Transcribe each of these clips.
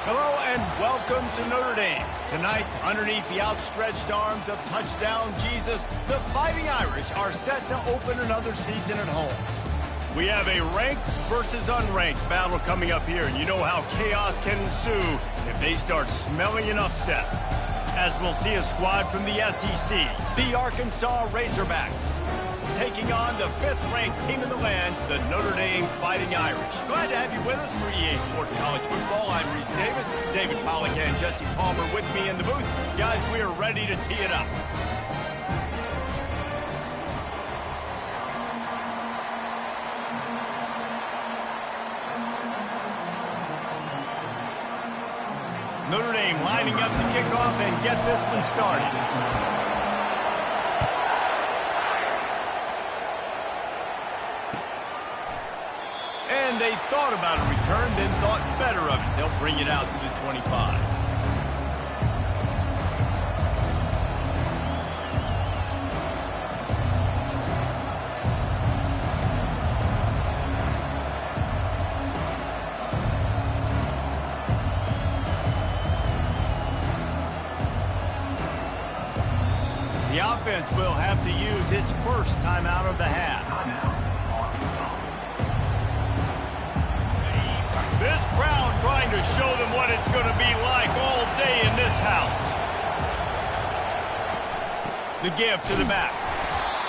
Hello and welcome to Notre Dame. Tonight, underneath the outstretched arms of touchdown Jesus, the Fighting Irish are set to open another season at home. We have a ranked versus unranked battle coming up here, and you know how chaos can ensue if they start smelling an upset. As we'll see a squad from the SEC, the Arkansas Razorbacks, taking on the 5th-ranked team in the land, the Notre Dame Fighting Irish. Glad to have you with us for EA Sports College Football. I'm Reese Davis, David Pollack and Jesse Palmer with me in the booth. Guys, we are ready to tee it up. Notre Dame lining up to kick off and get this one started. And they thought about a return, then thought better of it. They'll bring it out to the 25. The offense will have to use its first timeout of the half. This crowd trying to show them what it's going to be like all day in this house. The give to the back.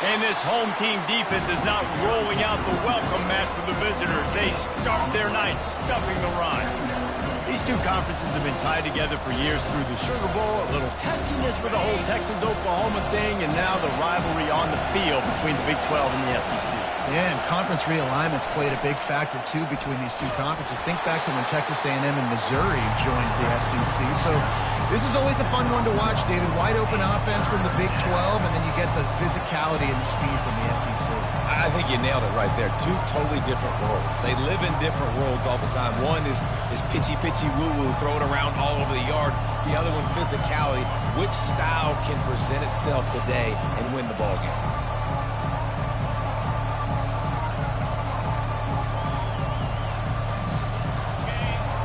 And this home team defense is not rolling out the welcome mat for the visitors. They start their night stuffing the run. These two conferences have been tied together for years through the Sugar Bowl, a little testiness with the whole Texas-Oklahoma thing, and now the rivalry on the field between the Big 12 and the SEC. Yeah, and conference realignments played a big factor, too, between these two conferences. Think back to when Texas A&M and Missouri joined the SEC. So this is always a fun one to watch, David. Wide-open offense from the Big 12, and then you get the physicality and the speed from the SEC. I think you nailed it right there. Two totally different worlds. They live in different worlds all the time. One is pitchy woo-woo, throw it around all over the yard. The other one, physicality. Which style can present itself today and win the ball game?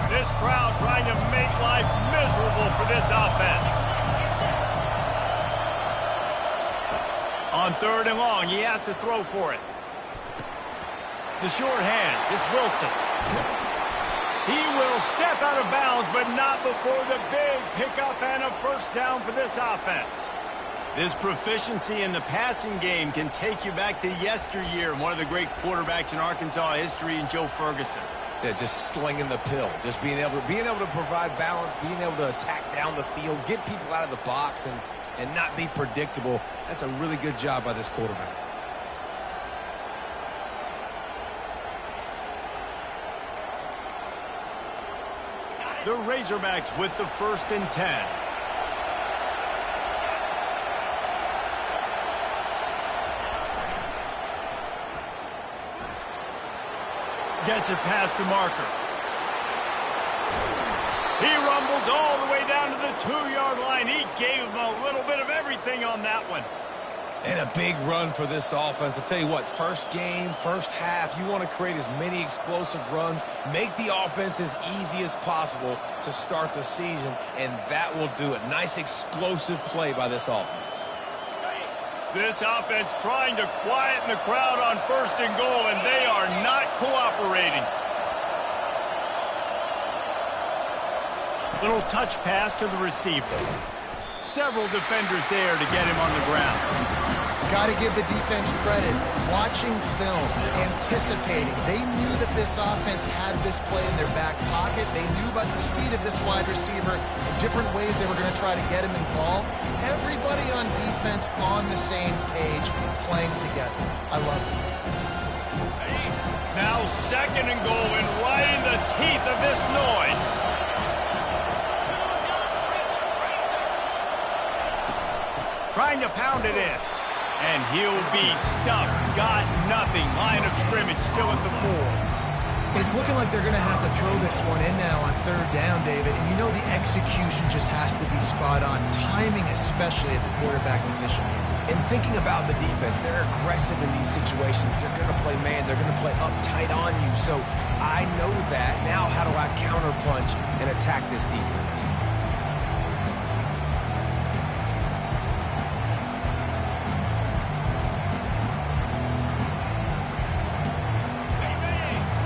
This crowd trying to make life miserable for this offense. On 3rd and long, he has to throw for it. The short hands, it's Wilson. He will step out of bounds, but not before the big pickup and a first down for this offense. This proficiency in the passing game can take you back to yesteryear, one of the great quarterbacks in Arkansas history, in Joe Ferguson. Yeah, just slinging the pill, just being able to provide balance, being able to attack down the field, get people out of the box, and not be predictable. That's a really good job by this quarterback. The Razorbacks with the 1st and 10. Gets it past the marker. He rumbles all the way down to the 2-yard line. He gave him a little bit of everything on that one. And a big run for this offense. I'll tell you what, first game, first half, you want to create as many explosive runs, make the offense as easy as possible to start the season, and that will do it. Nice explosive play by this offense. This offense trying to quieten the crowd on 1st and goal, and they are not cooperating. Little touch pass to the receiver. Several defenders there to get him on the ground. Got to give the defense credit. Watching film, anticipating. They knew that this offense had this play in their back pocket. They knew about the speed of this wide receiver, different ways they were going to try to get him involved. Everybody on defense on the same page, playing together. I love it. Now 2nd and goal, and right in the teeth of this noise. Trying to pound it in. And he'll be stuffed. Got nothing. Line of scrimmage still at the 4. It's looking like they're going to have to throw this one in now on 3rd down, David. And you know the execution just has to be spot on. Timing especially at the quarterback position here. And thinking about the defense, they're aggressive in these situations. They're going to play man. They're going to play uptight on you. So I know that. Now how do I counterpunch and attack this defense?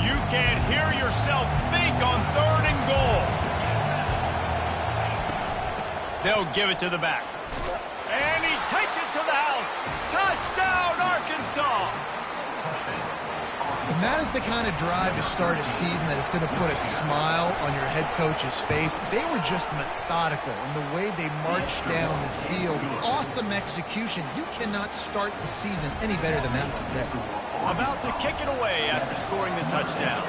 You can't hear yourself think on 3rd and goal. They'll give it to the back. And he takes it to the house. Touchdown, Arkansas! And that is the kind of drive to start a season that is going to put a smile on your head coach's face. They were just methodical in the way they marched down the field. Awesome execution. You cannot start the season any better than that like that. About to kick it away after scoring the touchdown.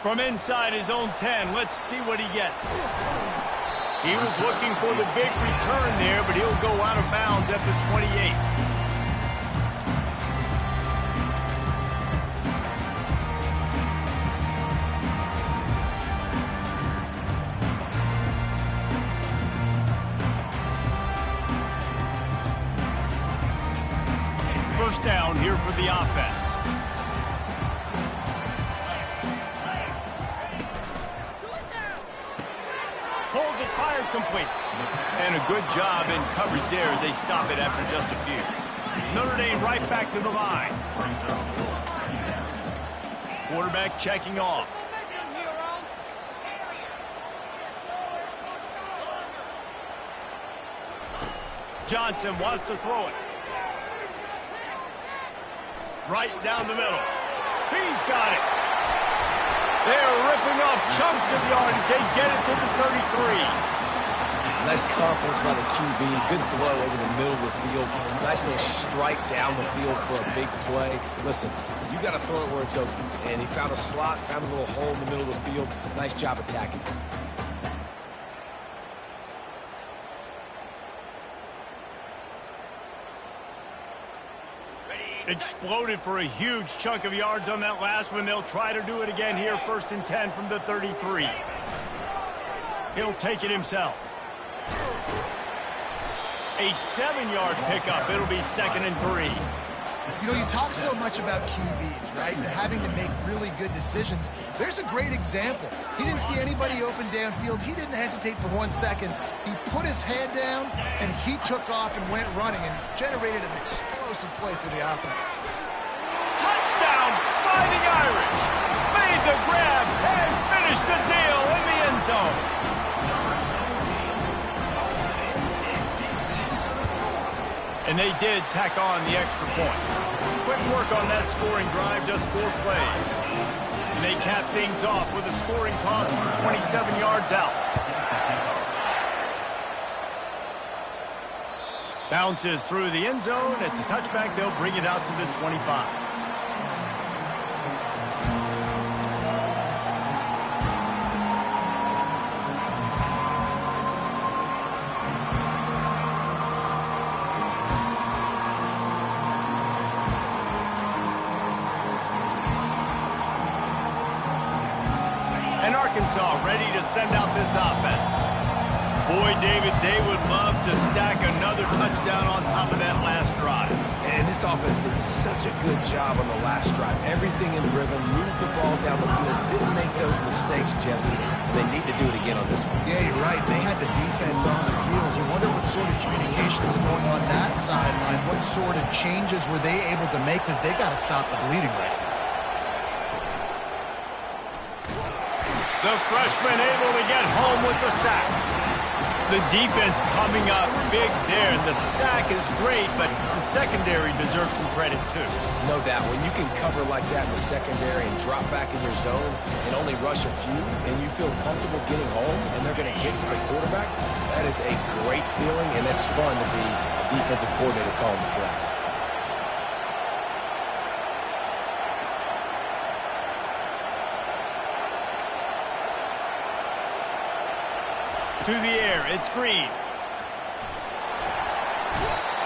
From inside his own 10, let's see what he gets. He was looking for the big return there, but he'll go out of bounds at the 28. First down here for the offense. Pulls it, fired, complete. And a good job in coverage there as they stop it after just a few. Notre Dame right back to the line. Quarterback checking off. Johnson wants to throw it. Right down the middle. He's got it. They're ripping off chunks of yardage. They get it to the 33. Nice confidence by the QB. Good throw over the middle of the field. Nice little strike down the field for a big play. Listen, you got to throw it where it's open. And he found a slot, found a little hole in the middle of the field. Nice job attacking it. Exploded for a huge chunk of yards on that last one. They'll try to do it again here. 1st and 10 from the 33. He'll take it himself. A 7-yard pickup. It'll be 2nd and 3. You know, you talk so much about QBs, right? And having to make really good decisions. There's a great example. He didn't see anybody open downfield. He didn't hesitate for 1 second. He put his head down, and he took off and went running and generated an explosive play for the offense. Touchdown, Fighting Irish. Made the grab and finished the deal in the end zone. And they did tack on the extra point. Quick work on that scoring drive, just 4 plays. And they cap things off with a scoring toss from 27 yards out. Bounces through the end zone. It's a touchback. They'll bring it out to the 25. And Arkansas ready to send out this offense. Boy, David, they would love to stack another touchdown on top of that last drive. And this offense did such a good job on the last drive. Everything in rhythm, moved the ball down the field, didn't make those mistakes, Jesse. And they need to do it again on this one. Yeah, you're right. They had the defense on their heels. You wonder what sort of communication was going on that sideline. What sort of changes were they able to make? Because they got to stop the bleeding right now. The freshman able to get home with the sack. The defense coming up big there. The sack is great, but the secondary deserves some credit too. No doubt. When you can cover like that in the secondary and drop back in your zone and only rush a few, and you feel comfortable getting home and they're going to get to the quarterback, that is a great feeling, and it's fun to be a defensive coordinator calling the plays. To the air, it's Green.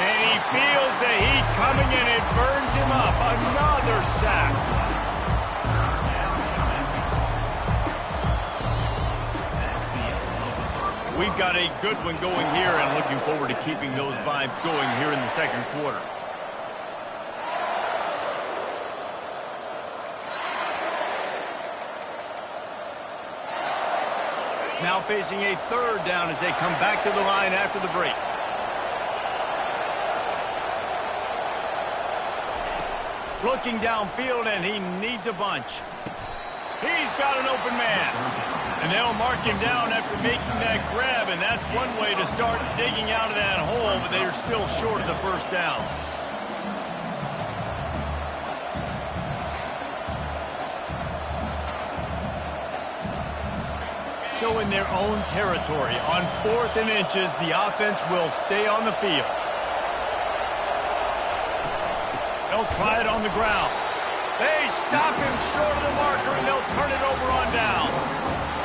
And he feels the heat coming and it burns him up. Another sack. we've got a good one going here and looking forward to keeping those vibes going here in the second quarter. Now facing a third down as they come back to the line after the break. Looking downfield, and he needs a bunch. He's got an open man. And they'll mark him down after making that grab, and that's one way to start digging out of that hole, but they are still short of the first down. So in their own territory, on 4th and inches, the offense will stay on the field. They'll try it on the ground. They stop him short of the marker, and they'll turn it over on downs.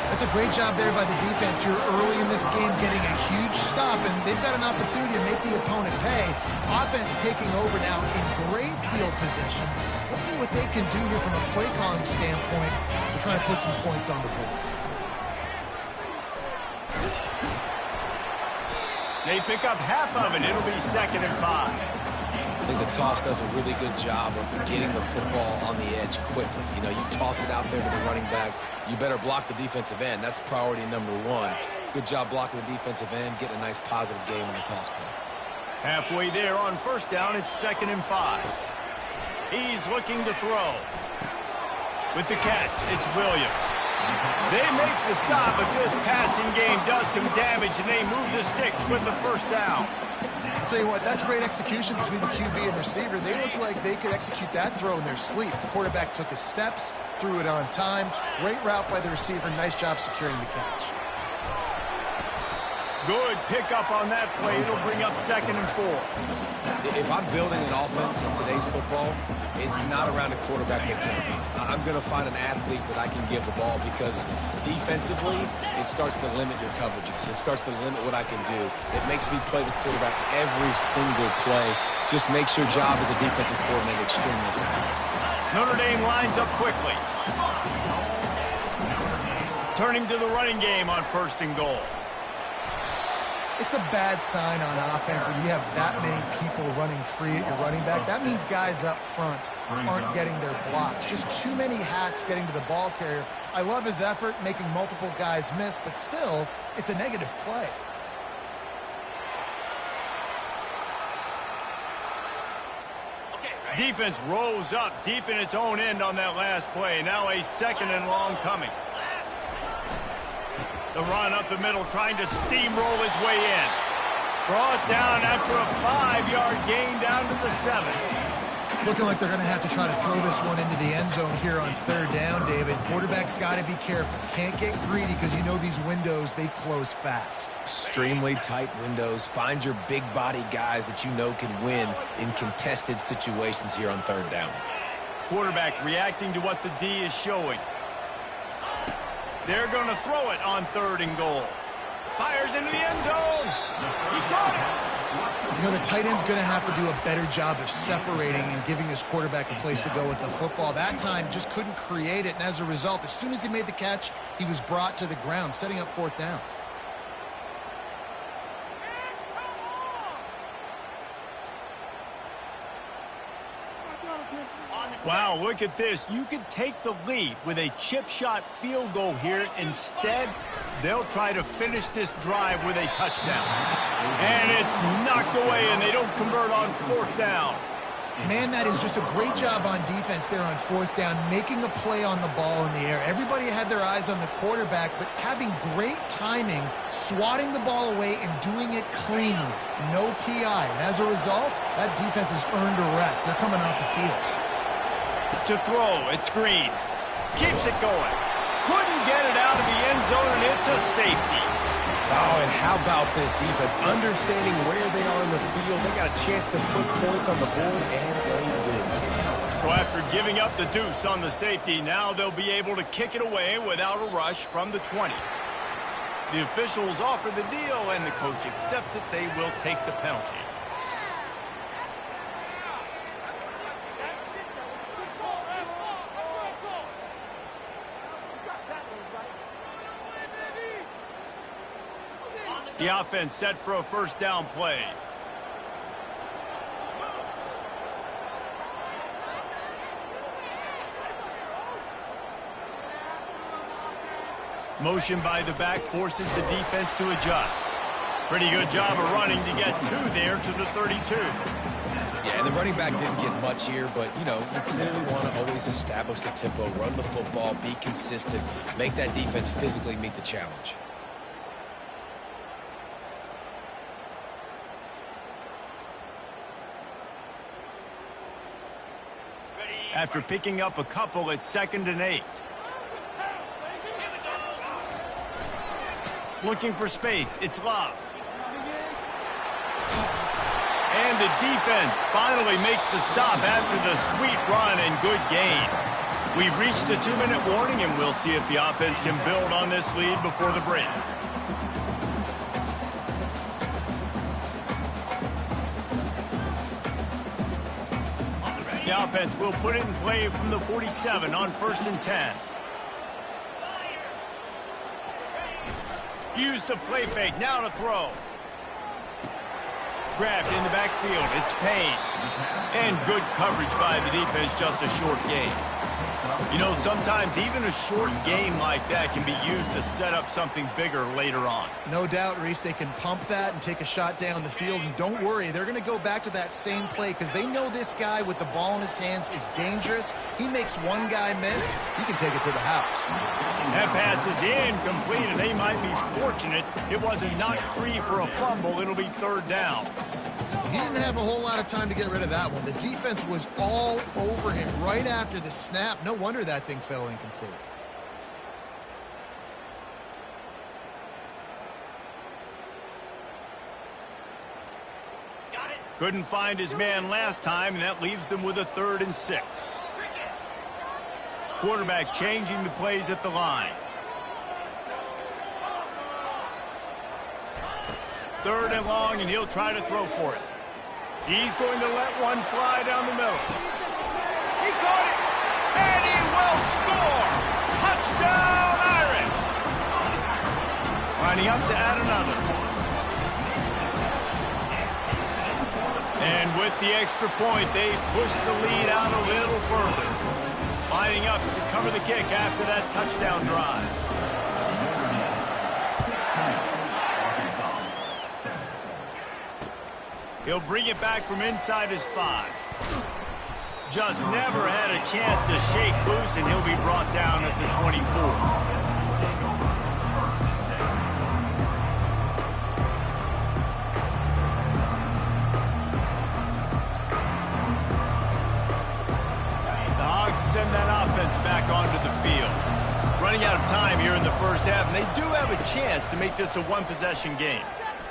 That's a great job there by the defense here early in this game, getting a huge stop, and they've got an opportunity to make the opponent pay. Offense taking over now in great field position. Let's see what they can do here from a play calling standpoint to try to put some points on the board. They pick up half of it. It'll be 2nd and 5. I think the toss does a really good job of getting the football on the edge quickly. You know, you toss it out there to the running back. You better block the defensive end. That's priority number 1. Good job blocking the defensive end, getting a nice positive game in the toss play. Halfway there on first down, it's 2nd and 5. He's looking to throw. With the catch, it's Williams. They make the stop, but this passing game does some damage, and they move the sticks with the first down. I'll tell you what, that's great execution between the QB and receiver. They look like they could execute that throw in their sleep. The quarterback took his steps, threw it on time. Great route by the receiver. Nice job securing the catch. Good pickup on that play. It'll bring up 2nd and 4. If I'm building an offense in today's football, it's not around a quarterback that can. I'm going to find an athlete that I can give the ball, because defensively, it starts to limit your coverages. It starts to limit what I can do. It makes me play the quarterback every single play. Just makes your job as a defensive coordinator extremely good. Notre Dame lines up quickly. Turning to the running game on 1st and goal. It's a bad sign on offense when you have that many people running free at your running back. That means guys up front aren't getting their blocks. Just too many hats getting to the ball carrier. I love his effort, making multiple guys miss, but still, it's a negative play. Defense rose up deep in its own end on that last play. Now a 2nd and long coming. The run up the middle, trying to steamroll his way in. Brought down after a 5-yard gain down to the 7. It's looking like they're going to have to try to throw this one into the end zone here on 3rd down, David. Quarterback's got to be careful. Can't get greedy, because you know these windows, they close fast. Extremely tight windows. Find your big body guys that you know can win in contested situations here on 3rd down. Quarterback reacting to what the D is showing. They're going to throw it on 3rd and goal. Fires into the end zone. He caught it. You know, the tight end's going to have to do a better job of separating and giving his quarterback a place to go with the football. That time just couldn't create it, and as a result, as soon as he made the catch, he was brought to the ground, setting up 4th down. Wow, look at this. You could take the lead with a chip shot field goal here. Instead, they'll try to finish this drive with a touchdown. And it's knocked away, and they don't convert on 4th down. Man, that is just a great job on defense there on 4th down, making a play on the ball in the air. Everybody had their eyes on the quarterback, but having great timing, swatting the ball away, and doing it cleanly. No PI. And as a result, that defense has earned a rest. They're coming off the field. To throw, it's Green. Keeps it going. Couldn't get it out of the end zone, and it's a safety. Oh, and how about this defense? Understanding where they are in the field. They got a chance to put points on the board, and they did. So after giving up the deuce on the safety, now they'll be able to kick it away without a rush from the 20. The officials offer the deal, and the coach accepts it. They will take the penalty. The offense set for a first down play. Motion by the back forces the defense to adjust. Pretty good job of running to get 2 there to the 32. Yeah, and the running back didn't get much here, but, you know, you clearly want to always establish the tempo, run the football, be consistent, make that defense physically meet the challenge. After picking up a couple, it's 2nd and 8. Looking for space. It's Love. And the defense finally makes the stop after the sweet run and good gain. We've reached the 2-minute warning, and we'll see if the offense can build on this lead before the break. The offense will put it in play from the 47 on 1st and 10. Use the play fake, now to throw. Grabbed in the backfield, it's Payne. And good coverage by the defense, just a short gain. You know, sometimes even a short game like that can be used to set up something bigger later on. No doubt, Reese, they can pump that and take a shot down the field. And don't worry, they're going to go back to that same play because they know this guy with the ball in his hands is dangerous. He makes one guy miss, he can take it to the house. That pass is incomplete, and they might be fortunate it wasn't knocked free for a fumble. It'll be 3rd down. He didn't have a whole lot of time to get rid of that one. The defense was all over him right after the snap. No wonder that thing fell incomplete. Couldn't find his man last time, and that leaves them with a 3rd and 6. Quarterback changing the plays at the line. 3rd and long, and he'll try to throw for it. He's going to let one fly down the middle. He caught it, and he will score! Touchdown, Irish! Lining up to add another. And with the extra point, they push the lead out a little further. Lining up to cover the kick after that touchdown drive. He'll bring it back from inside his 5. Just never had a chance to shake loose, and he'll be brought down at the 24. The Hogs send that offense back onto the field. Running out of time here in the first half, and they do have a chance to make this a one-possession game.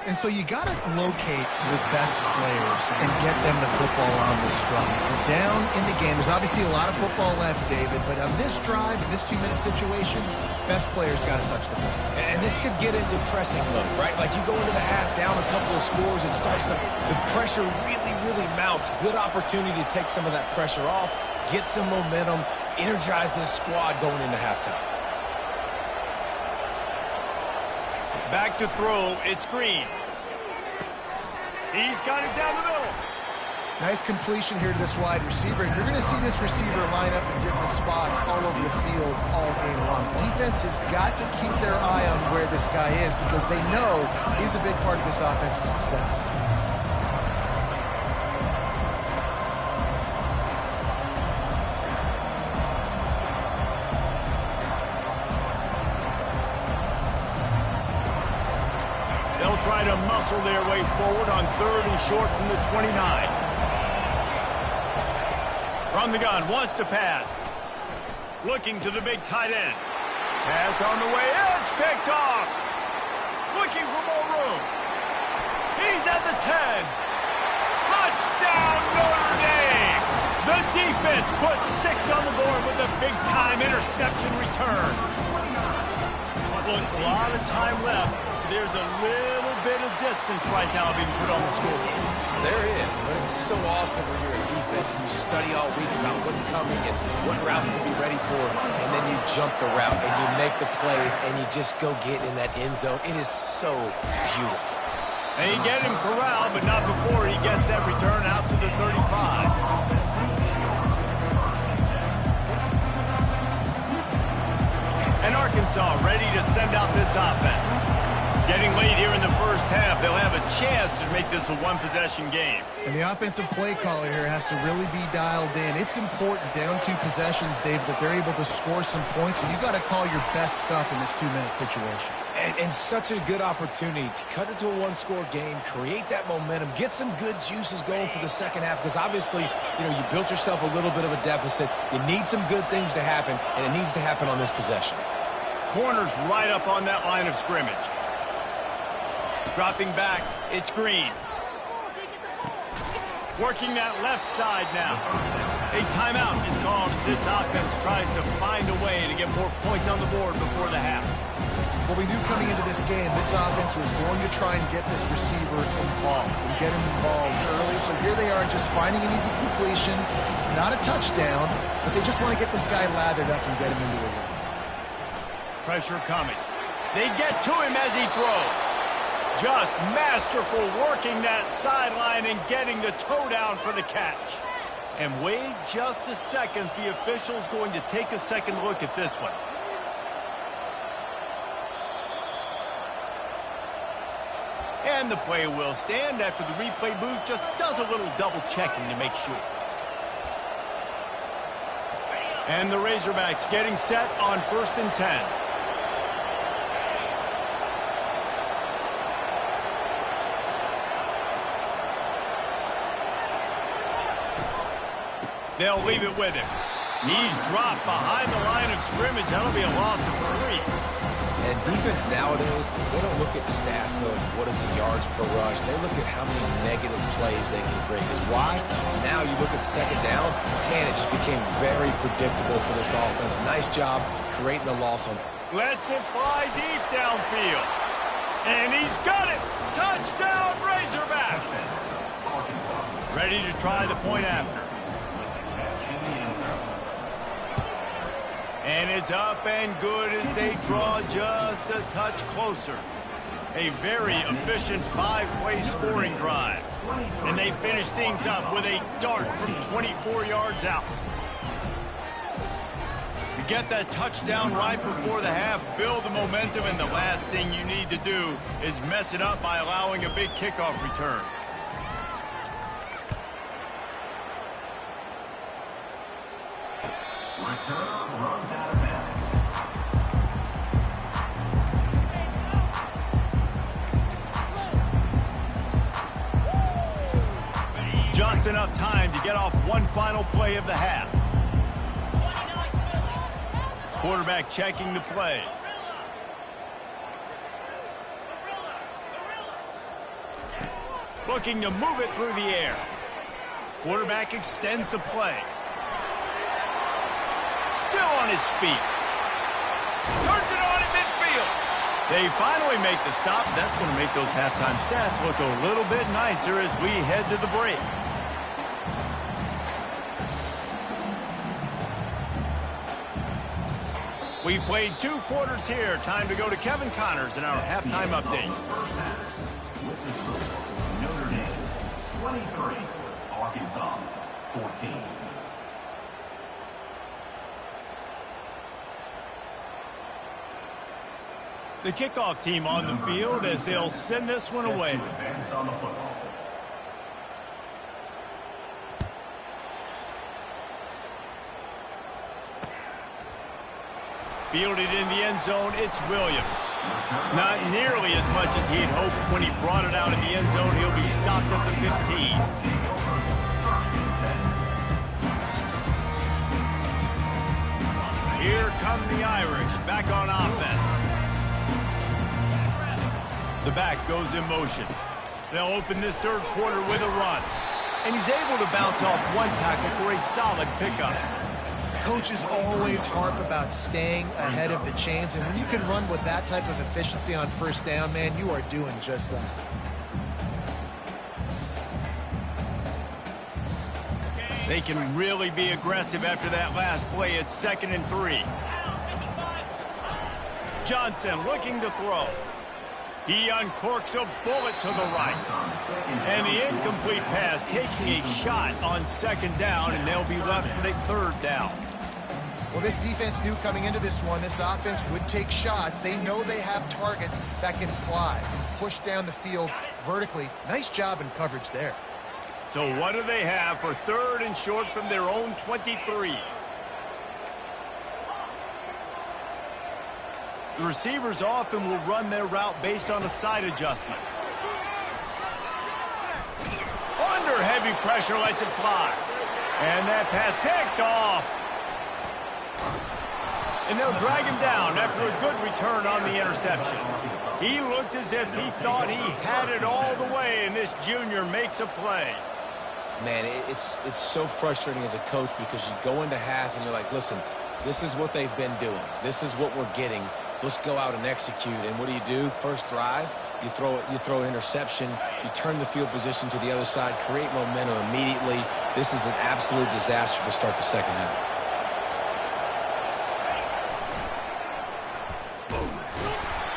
And so you got to locate your best players and get them the football on this drive. We're down in the game. There's obviously a lot of football left, David, but on this drive, in this 2-minute situation, best players got to touch the ball. And this could get into pressing mode, right? Like you go into the half, down a couple of scores, it starts to, the pressure really mounts. Good opportunity to take some of that pressure off, get some momentum, energize this squad going into halftime. Back to throw, it's Green. He's got it down the middle. Nice completion here to this wide receiver. And you're going to see this receiver line up in different spots all over the field all game long. Defense has got to keep their eye on where this guy is because they know he's a big part of this offense's success. Try to muscle their way forward on 3rd and short from the 29. From the gun, wants to pass. Looking to the big tight end. Pass on the way, it's picked off. Looking for more room. He's at the 10. Touchdown, Notre Dame! The defense puts 6 on the board with a big-time interception return. Look, a lot of time left. There's a little bit of distance right now being put on the scoreboard. There is, but it's so awesome when you're in defense and you study all week about what's coming and what routes to be ready for, and then you jump the route and you make the plays and you just go get in that end zone. It is so beautiful. They get him corralled, but not before he gets that return out to the 35. And Arkansas ready to send out this offense. Getting late here in the first half, they'll have a chance to make this a one-possession game. And the offensive play caller here has to really be dialed in. It's important down 2 possessions, Dave, that they're able to score some points. So you got to call your best stuff in this 2-minute situation. And such a good opportunity to cut it to a one-score game, create that momentum, get some good juices going for the second half, because obviously, you built yourself a little bit of a deficit. You need some good things to happen, and it needs to happen on this possession. Corners right up on that line of scrimmage. Dropping back, it's Green. Working that left side now. A timeout is called as this offense tries to find a way to get more points on the board before the half. Well, we knew coming into this game, this offense was going to try and get this receiver involved and get him involved early. So here they are just finding an easy completion. It's not a touchdown, but they just want to get this guy lathered up and get him into a run. Pressure coming. They get to him as he throws. Just masterful working that sideline and getting the toe down for the catch. And wait just a second. The official's going to take a second look at this one. And the play will stand after the replay booth just does a little double checking to make sure. And the Razorbacks getting set on 1st and 10. They'll leave it with him. He's dropped behind the line of scrimmage. That'll be a loss of 3. And defense nowadays, they don't look at stats of what is the yards per rush. They look at how many negative plays they can create. Because why? Now you look at second down, man, it just became very predictable for this offense. Nice job creating the loss on it. Lets it fly deep downfield. And he's got it. Touchdown, Razorbacks. Ready to try the point after. And it's up and good as they draw just a touch closer. A very efficient 5-play scoring drive. And they finish things up with a dart from 24 yards out. You get that touchdown right before the half, build the momentum, and the last thing you need to do is mess it up by allowing a big kickoff return. Just enough time to get off one final play of the half. Quarterback checking the play. Looking to move it through the air. Quarterback extends the play. Still on his feet. Turns it on in midfield. They finally make the stop. That's going to make those halftime stats look a little bit nicer as we head to the break. We've played 2 quarters here. Time to go to Kevin Connors in our halftime update. With the score, Notre Dame 23, Arkansas 14. The kickoff team on the field as they'll send this one away. Fielded in the end zone, it's Williams. Not nearly as much as he had hoped when he brought it out in the end zone. He'll be stopped at the 15. Here come the Irish back on offense. The back goes in motion. They'll open this third quarter with a run. And he's able to bounce off one tackle for a solid pickup. Coaches always harp about staying ahead of the chains, and when you can run with that type of efficiency on first down, man, you are doing just that. They can really be aggressive after that last play. It's 2nd and 3. Johnson looking to throw. He uncorks a bullet to the right. And the incomplete pass taking a shot on 2nd down, and they'll be left with a 3rd down. Well, this defense knew coming into this one, this offense would take shots. They know they have targets that can fly, push down the field vertically. Nice job in coverage there. So what do they have for 3rd and short from their own 23? The receivers often will run their route based on a side adjustment. Under heavy pressure, lets it fly. And that pass picked off. And they'll drag him down after a good return on the interception. He looked as if he thought he had it all the way, and this junior makes a play. Man, it's so frustrating as a coach because you go into half and you're like, listen, this is what they've been doing. This is what we're getting. Let's go out and execute. And what do? First drive, you throw an interception, you turn the field position to the other side, create momentum immediately. This is an absolute disaster to start the second half.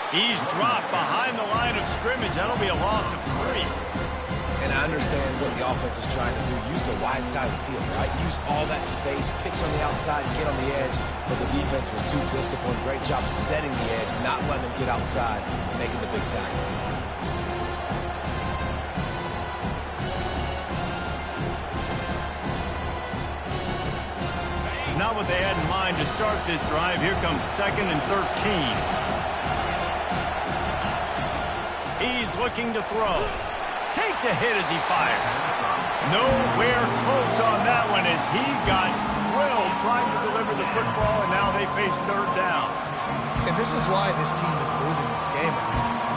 He's dropped behind the line of scrimmage. That'll be a loss of 3. And I understand what the offense is trying to do. Use the wide side of the field, right? Use all that space, picks on the outside, get on the edge. But the defense was too disciplined. Great job setting the edge, not letting them get outside, making the big tackle. Not what they had in mind to start this drive. Here comes 2nd and 13. He's looking to throw. Takes a hit as he fires. Nowhere close on that one as he got drilled trying to deliver the football, and now they face 3rd down. And this is why this team is losing this game.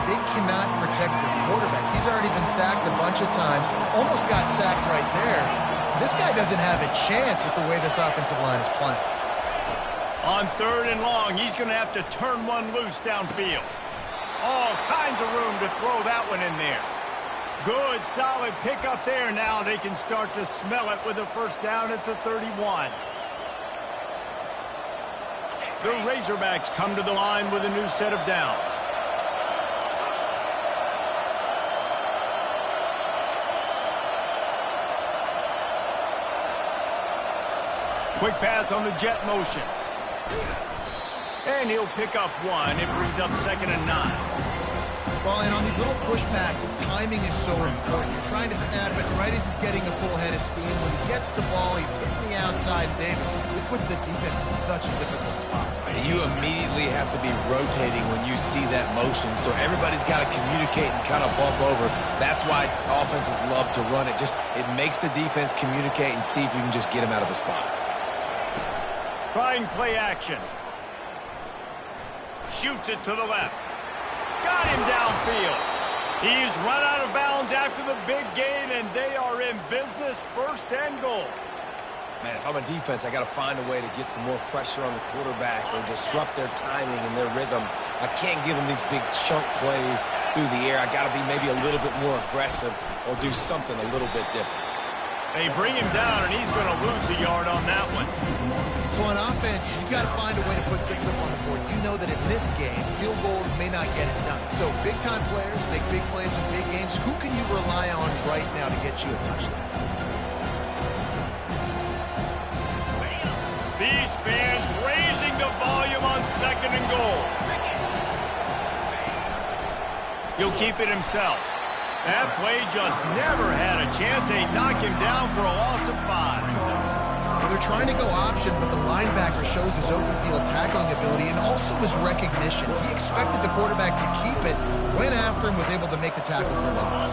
They cannot protect their quarterback. He's already been sacked a bunch of times, almost got sacked right there. This guy doesn't have a chance with the way this offensive line is playing. On 3rd and long, he's going to have to turn one loose downfield. All kinds of room to throw that one in there. Good, solid pickup there. Now they can start to smell it with a 1st down at the 31. The Razorbacks come to the line with a new set of downs. Quick pass on the jet motion. And he'll pick up 1. It brings up 2nd and 9. Well, and on these little push passes, timing is so important. You're trying to snap it right as he's getting a full head of steam. When he gets the ball, he's hitting the outside. David, it puts the defense in such a difficult spot. You immediately have to be rotating when you see that motion, so everybody's got to communicate and kind of bump over. That's why offenses love to run it. It makes the defense communicate and see if you can just get him out of a spot. Trying play action. Shoots it to the left. Got him downfield. He's run out of bounds after the big gain, and they are in business. 1st and goal. Man, if I'm a defense, I got to find a way to get some more pressure on the quarterback or disrupt their timing and their rhythm. I can't give them these big chunk plays through the air. I got to be maybe a little bit more aggressive or do something a little bit different. They bring him down, and he's going to lose a yard on that one. So on offense, you've got to find a way to put 6 up on the board. You know that in this game, field goals may not get it done. So big-time players make big plays in big games. Who can you rely on right now to get you a touchdown? These fans raising the volume on 2nd and goal. He'll keep it himself. That play just never had a chance. They knock him down for a loss of 5. Well, they're trying to go option, but the linebacker shows his open field tackling ability and also his recognition. He expected the quarterback to keep it, went after him, was able to make the tackle for loss.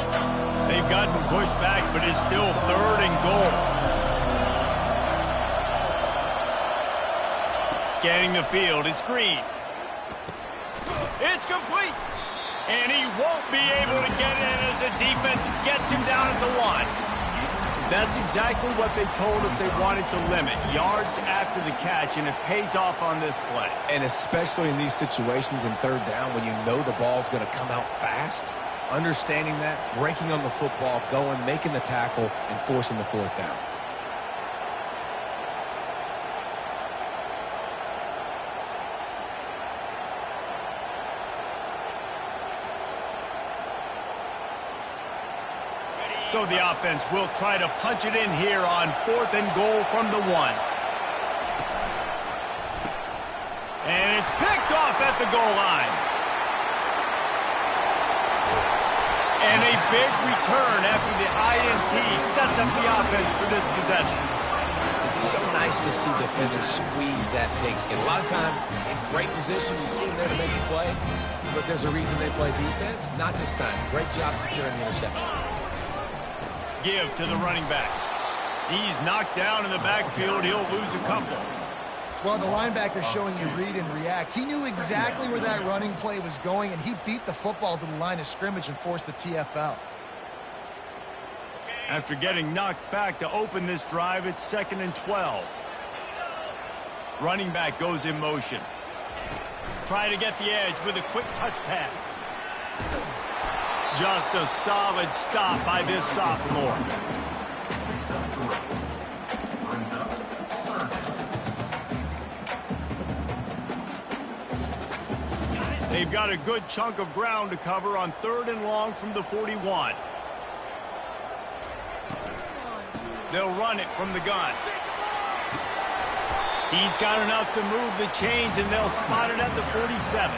They've gotten pushed back, but it's still 3rd and goal. Scanning the field, it's Green. It's complete. And he won't be able to get in as the defense gets him down at the 1. That's exactly what they told us they wanted to limit. Yards after the catch, and it pays off on this play. And especially in these situations in third down when you know the ball's going to come out fast, understanding that, breaking on the football, going, making the tackle, and forcing the fourth down. So the offense will try to punch it in here on 4th and goal from the 1. And it's picked off at the goal line. And a big return after the INT sets up the offense for this possession. It's so nice to see defenders squeeze that pigskin. A lot of times, in great position, you see them there to make a play, but there's a reason they play defense. Not this time. Great job securing the interception. Give to the running back. He's knocked down in the backfield. He'll lose a couple. Well, the linebacker showing you read and react. He knew exactly where that running play was going, and he beat the football to the line of scrimmage and forced the TFL. After getting knocked back to open this drive, it's 2nd and 12. Running back goes in motion. Try to get the edge with a quick touch pass. Just a solid stop by this sophomore. They've got a good chunk of ground to cover on 3rd and long from the 41. They'll run it from the gun. He's got enough to move the chains, and they'll spot it at the 47.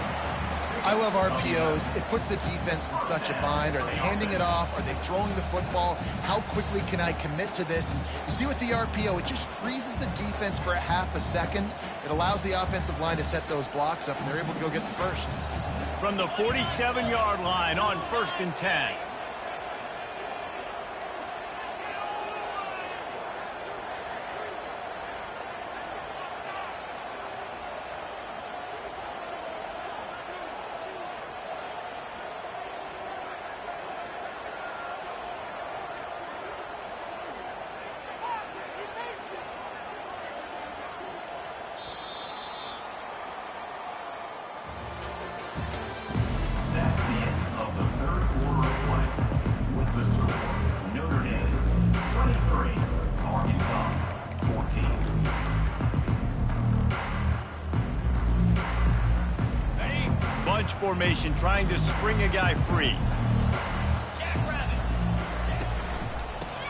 I love RPOs. It puts the defense in such a bind. Are they handing it off? Are they throwing the football? How quickly can I commit to this? And you see with the RPO, it just freezes the defense for a half a second. It allows the offensive line to set those blocks up, and they're able to go get the first. From the 47-yard line on 1st and 10. Formation trying to spring a guy free.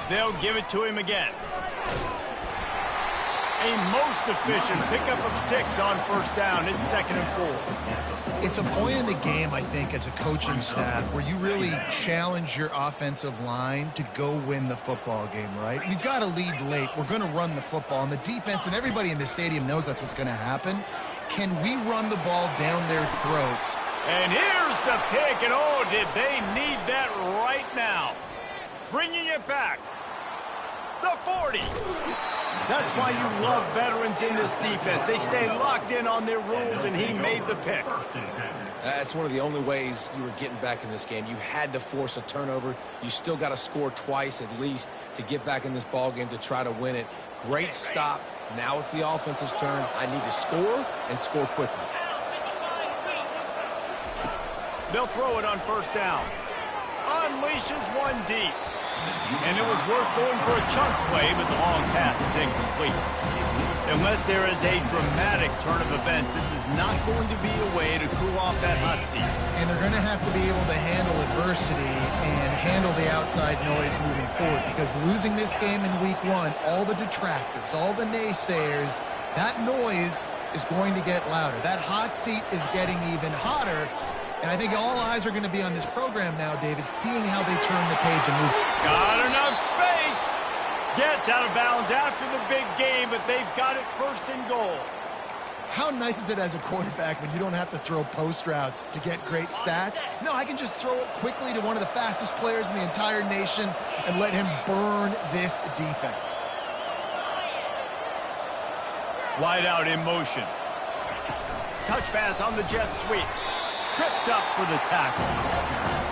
They'll give it to him again. A most efficient pickup of 6 on 1st down. It's 2nd and 4. It's a point in the game, I think, as a coaching staff where you really challenge your offensive line to go win the football game, right? We've got to lead late. We're going to run the football. And the defense and everybody in the stadium knows that's what's going to happen. Can we run the ball down their throats? And here's the pick, and oh, did they need that right now. Bringing it back. The 40. That's why you love veterans in this defense. They stay locked in on their rules, and he made the pick. That's one of the only ways you were getting back in this game. You had to force a turnover. You still got to score twice at least to get back in this ball game to try to win it. Great stop. Now it's the offensive's turn. I need to score and score quickly. They'll throw it on 1st down. Unleashes one deep. And it was worth going for a chunk play, but the long pass is incomplete. Unless there is a dramatic turn of events, this is not going to be a way to cool off that hot seat. And they're going to have to be able to handle adversity and handle the outside noise moving forward, because losing this game in week 1, all the detractors, all the naysayers, that noise is going to get louder. That hot seat is getting even hotter. And I think all eyes are going to be on this program now, David, seeing how they turn the page and move. Got enough space. Gets out of bounds after the big game, but they've got it 1st and goal. How nice is it as a quarterback when you don't have to throw post routes to get great stats? No, I can just throw it quickly to one of the fastest players in the entire nation and let him burn this defense. Wide out in motion. Touch pass on the jet sweep. tripped up for the tackle.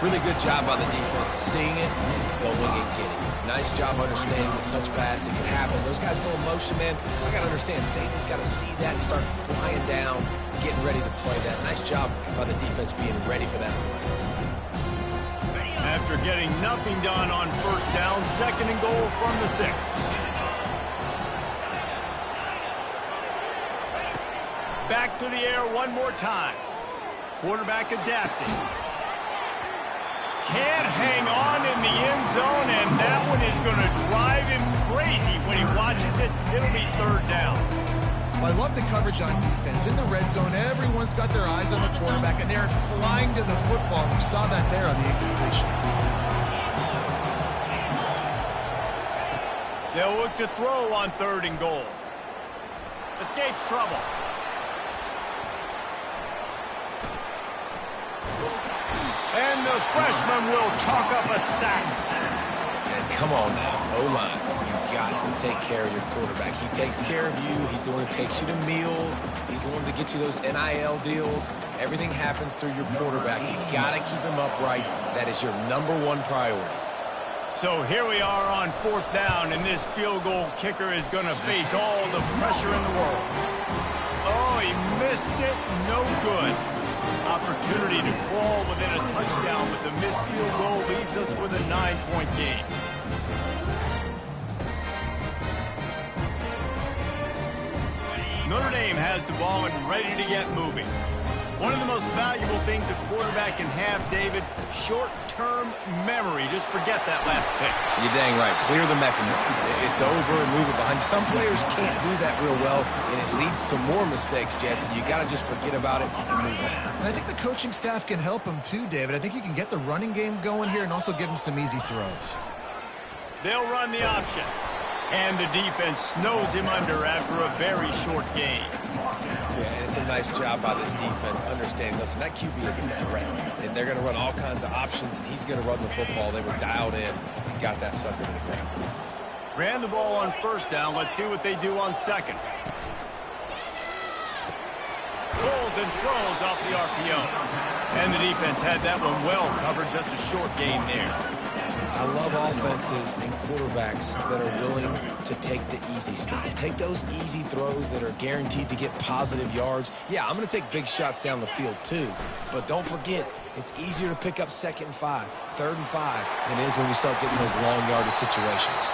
Really good job by the defense, seeing it and going and getting it. Nice job understanding the touch pass. It can happen. Those guys go in motion, man. I got to understand, safety's got to see that and start flying down, getting ready to play that. Nice job by the defense being ready for that play. After getting nothing done on first down, 2nd and goal from the 6. Back to the air one more time. Quarterback adapting. Can't hang on in the end zone, and that one is going to drive him crazy when he watches it. It'll be 3rd down. Well, I love the coverage on defense. In the red zone, everyone's got their eyes on the quarterback, and they're flying to the football. You saw that there on the incompletion. They'll look to throw on 3rd and goal. Escapes trouble. And the freshman will chalk up a sack. And come on now, O-line. You've got to take care of your quarterback. He takes care of you. He's the one who takes you to meals. He's the one that gets you those NIL deals. Everything happens through your quarterback. You got to keep him upright. That is your #1 priority. So here we are on 4th down, and this field goal kicker is going to face all the pressure in the world. Oh, he missed it. No good. Opportunity to crawl within a touchdown, but the missed field goal leaves us with a 9-point game. Notre Dame has the ball and ready to get moving. One of the most valuable things a quarterback can have, David, short-term memory. Just forget that last pick. You're dang right. Clear the mechanism. It's over and move it behind you. Some players can't do that real well, and it leads to more mistakes, Jesse. You got to just forget about it and move on. And I think the coaching staff can help him too, David. I think you can get the running game going here and also give him some easy throws. They'll run the option. And the defense snows him under after a very short game. Yeah, and it's a nice job by this defense understanding, listen, that QB is a threat. And they're going to run all kinds of options, and he's going to run the football. They were dialed in and got that sucker to the ground. Ran the ball on 1st down. Let's see what they do on 2nd. Pulls and throws off the RPO. And the defense had that one well covered. Just a short game there. I love offenses and quarterbacks that are willing to take the easy stuff. Take those easy throws that are guaranteed to get positive yards. Yeah, I'm going to take big shots down the field too. But don't forget, it's easier to pick up 2nd and 5, 3rd and 5 than it is when we start getting those long yardage situations.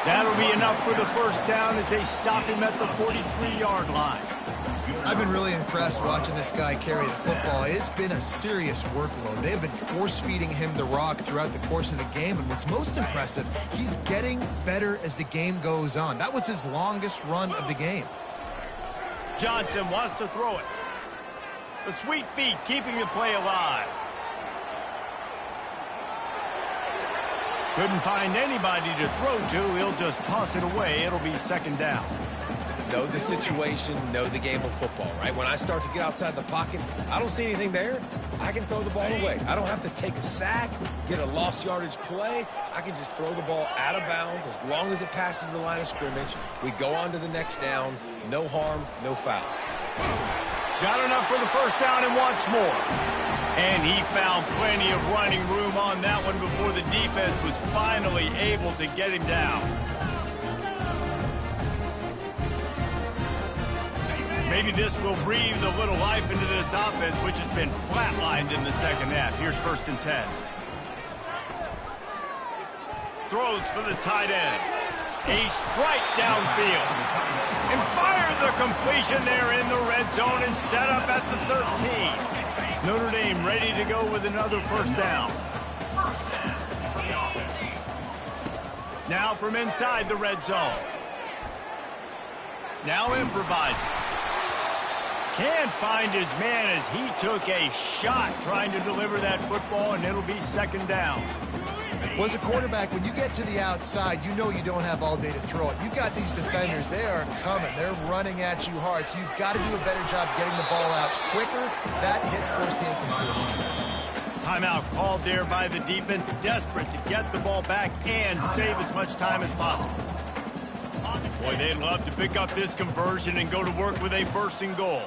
That'll be enough for the 1st down as they stop him at the 43-yard line. I've been really impressed watching this guy carry the football. It's been a serious workload. They've been force-feeding him the rock throughout the course of the game, and what's most impressive, he's getting better as the game goes on. That was his longest run of the game. Johnson wants to throw it. The sweet feet keeping the play alive. Couldn't find anybody to throw to. He'll just toss it away. It'll be 2nd down. Know the situation, know the game of football, right? When I start to get outside the pocket, I don't see anything there. I can throw the ball away. I don't have to take a sack, get a lost yardage play. I can just throw the ball out of bounds as long as it passes the line of scrimmage. We go on to the next down. No harm, no foul. Got enough for the 1st down and wants more. And he found plenty of running room on that one before the defense was finally able to get him down. Maybe this will breathe a little life into this offense, which has been flatlined in the 2nd half. Here's 1st and 10. Throws for the tight end. A strike downfield. And fires the completion there in the red zone and set up at the 13. Notre Dame ready to go with another 1st down. Now from inside the red zone. Now improvising. Can't find his man as he took a shot trying to deliver that football, and it'll be 2nd down. Well, as a quarterback, when you get to the outside, you know you don't have all day to throw it. You've got these defenders. They are coming. They're running at you hard, so you've got to do a better job getting the ball out quicker. That hit forced the incompletion. Timeout called there by the defense, desperate to get the ball back and save as much time as possible. Boy, they'd love to pick up this conversion and go to work with a 1st and goal.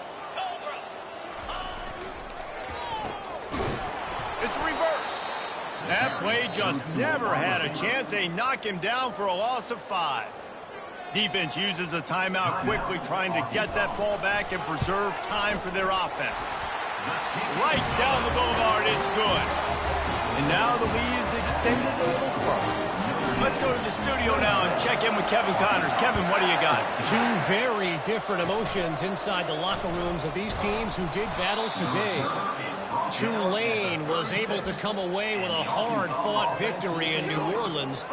play just never had a chance. They knock him down for a loss of 5. Defense uses a timeout quickly, trying to get that ball back and preserve time for their offense. Right down the boulevard, it's good. And now the lead is extended a little further. Let's go to the studio now and check in with Kevin Connors. Kevin, what do you got? Two very different emotions inside the locker rooms of these teams who did battle today. Tulane was able to come away with a hard-fought victory in New Orleans.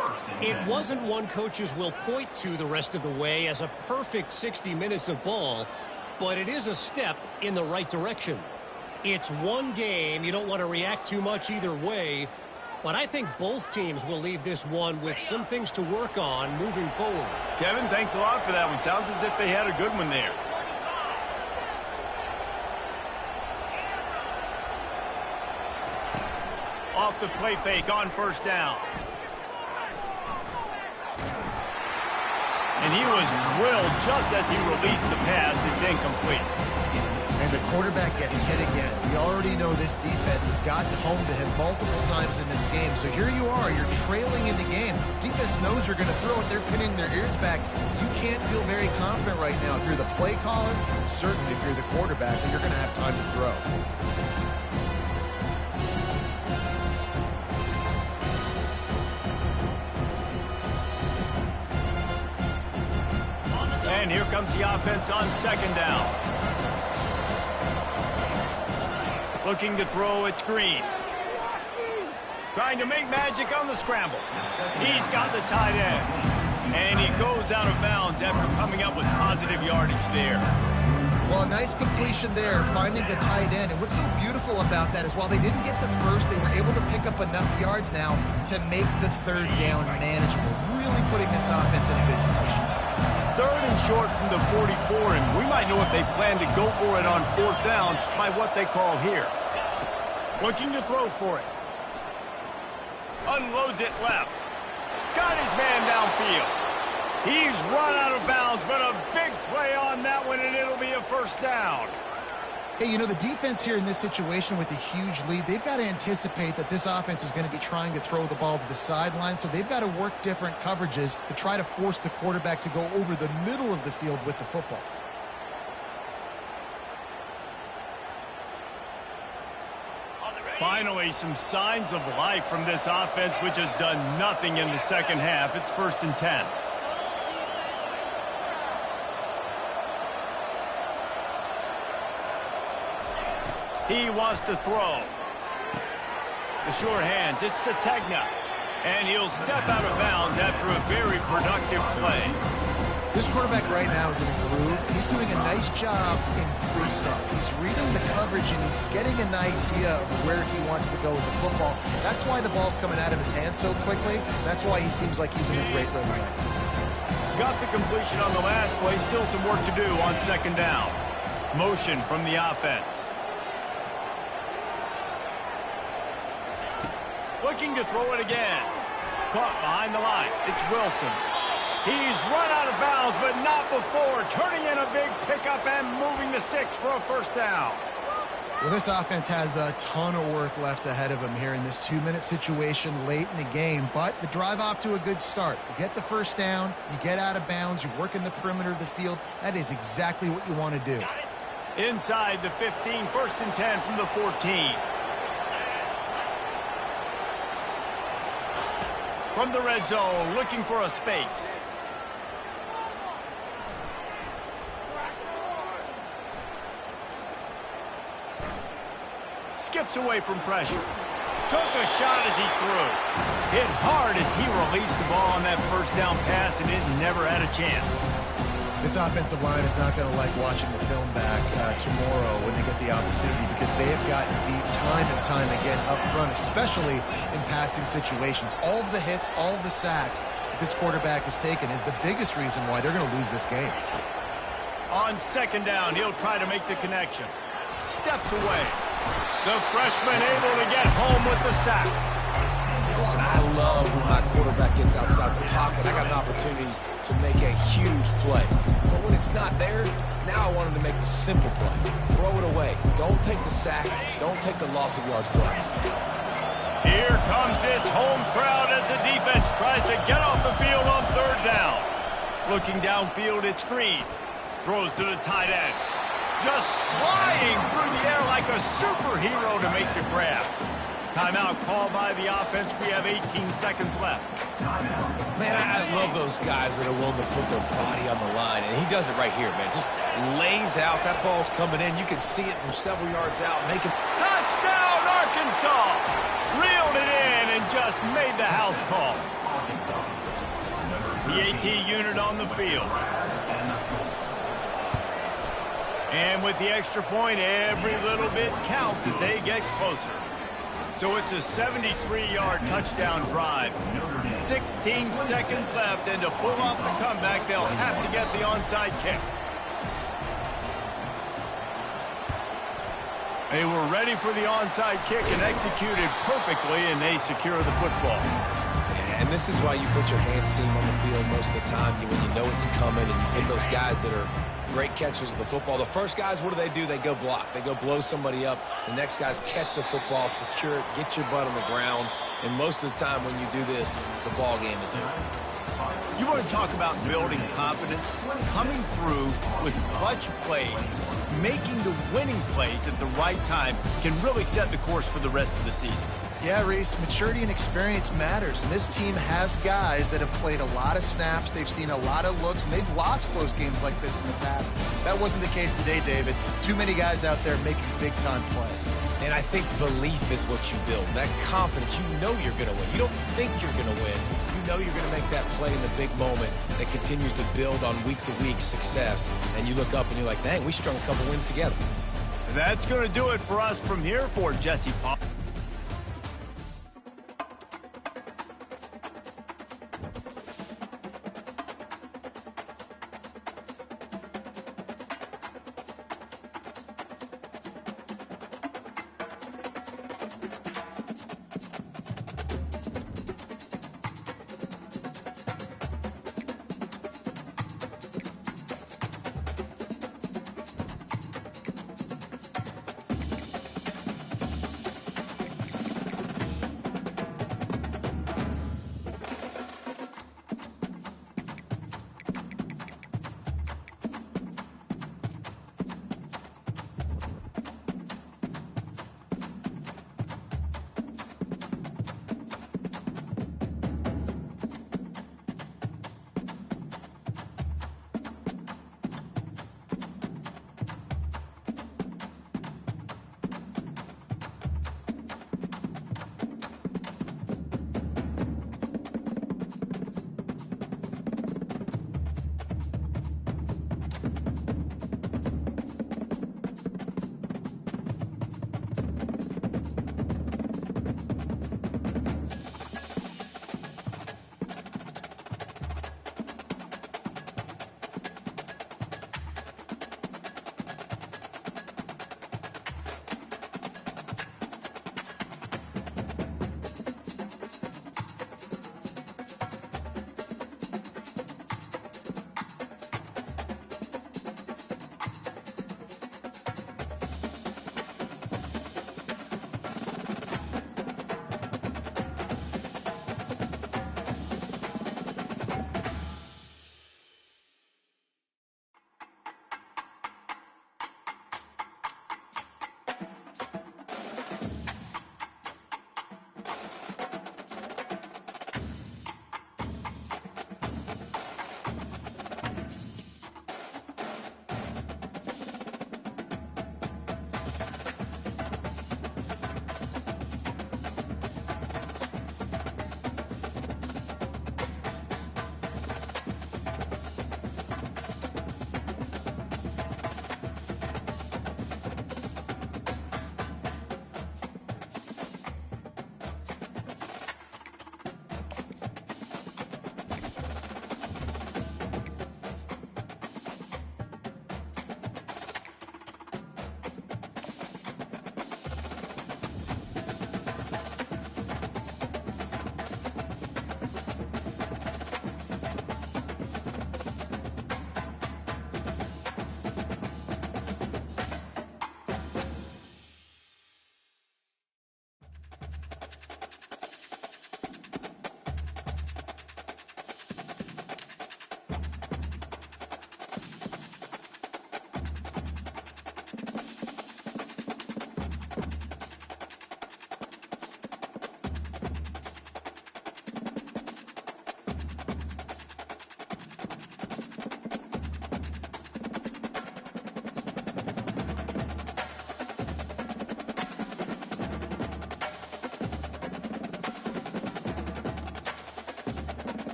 It wasn't one coaches will point to the rest of the way as a perfect 60 minutes of ball, but it is a step in the right direction. It's one game. You don't want to react too much either way, but I think both teams will leave this one with some things to work on moving forward. Kevin, thanks a lot for that one. Sounds as if they had a good one there. Off the play fake on first down. And he was drilled just as he released the pass. It's incomplete. And the quarterback gets hit again. We already know this defense has gotten home to him multiple times in this game. So here you are, you're trailing in the game. Defense knows you're going to throw it. They're pinning their ears back. You can't feel very confident right now. If you're the play caller, certainly if you're the quarterback, then you're going to have time to throw. And here comes the offense on second down. Looking to throw, it's Green. Trying to make magic on the scramble. He's got the tight end. And he goes out of bounds after coming up with positive yardage there. Well, a nice completion there, finding the tight end. And what's so beautiful about that is while they didn't get the first, they were able to pick up enough yards now to make the third down manageable. Really putting this offense in a good position. Third and short from the 44, and we might know if they plan to go for it on fourth down by what they call here. Looking to throw for it. Unloads it left. Got his man downfield. He's run out of bounds, but a big play on that one, and it'll be a first down. Hey, you know, the defense here in this situation with a huge lead, they've got to anticipate that this offense is going to be trying to throw the ball to the sideline, so they've got to work different coverages to try to force the quarterback to go over the middle of the field with the football. Finally, some signs of life from this offense, which has done nothing in the second half. It's 1st and 10. He wants to throw. The short hands, it's Sategna. And he'll step out of bounds after a very productive play. This quarterback right now is in a groove. He's doing a nice job in pre-snap. He's reading the coverage and he's getting an idea of where he wants to go with the football. That's why the ball's coming out of his hands so quickly. That's why he seems like he's in a great rhythm right now. Got the completion on the last play. Still some work to do on second down. Motion from the offense. Looking to throw it again. Caught behind the line. It's Wilson. He's run out of bounds, but not before. Turning in a big pickup and moving the sticks for a first down. Well, this offense has a ton of work left ahead of them here in this 2-minute situation late in the game, but the drive off to a good start. You get the first down, you get out of bounds, you work in the perimeter of the field. That is exactly what you want to do. Inside the 15, 1st and 10 from the 14. From the red zone, looking for a space. Skips away from pressure. Took a shot as he threw. Hit hard as he released the ball on that first down pass, and it never had a chance. This offensive line is not going to like watching the film back tomorrow when they get the opportunity, because they have gotten beat time and time again up front, especially in passing situations. All of the hits, all of the sacks that this quarterback has taken is the biggest reason why they're going to lose this game. On second down, he'll try to make the connection. Steps away. The freshman able to get home with the sack. Listen, I love when my quarterback gets outside the pocket. I got an opportunity to make a huge play. But when it's not there, now I want him to make the simple play. Throw it away. Don't take the sack. Don't take the loss of yards plays. Here comes this home crowd as the defense tries to get off the field on third down. Looking downfield, it's Green. Throws to the tight end. Just flying through the air like a superhero to make the grab. Timeout called by the offense. We have 18 seconds left. Man, I love those guys that are willing to put their body on the line, and he does it right here, man. Just lays out. That ball's coming in. You can see it from several yards out. Making Touchdown, Arkansas! Reeled it in and just made the house call. The AT unit on the field. And with the extra point, every little bit counts as they get closer. So it's a 73-yard touchdown drive. 16 seconds left, and to pull off the comeback, they'll have to get the onside kick. They were ready for the onside kick and executed perfectly, and they secure the football. And this is why you put your hands team on the field most of the time when you know it's coming, and you put those guys that are great catchers of the football. The first guys, what do? They go block. They go blow somebody up. The next guys catch the football, secure it, get your butt on the ground. And most of the time when you do this, the ball game is over. You want to talk about building confidence? Coming through with clutch plays, making the winning plays at the right time can really set the course for the rest of the season. Yeah, Reese, maturity and experience matters. And this team has guys that have played a lot of snaps. They've seen a lot of looks, and they've lost close games like this in the past. That wasn't the case today, David. Too many guys out there making big-time plays. And I think belief is what you build. That confidence, you know you're going to win. You don't think you're going to win. You know you're going to make that play in the big moment that continues to build on week-to-week success. And you look up and you're like, dang, we strung a couple wins together. That's going to do it for us from here for Jesse Paul.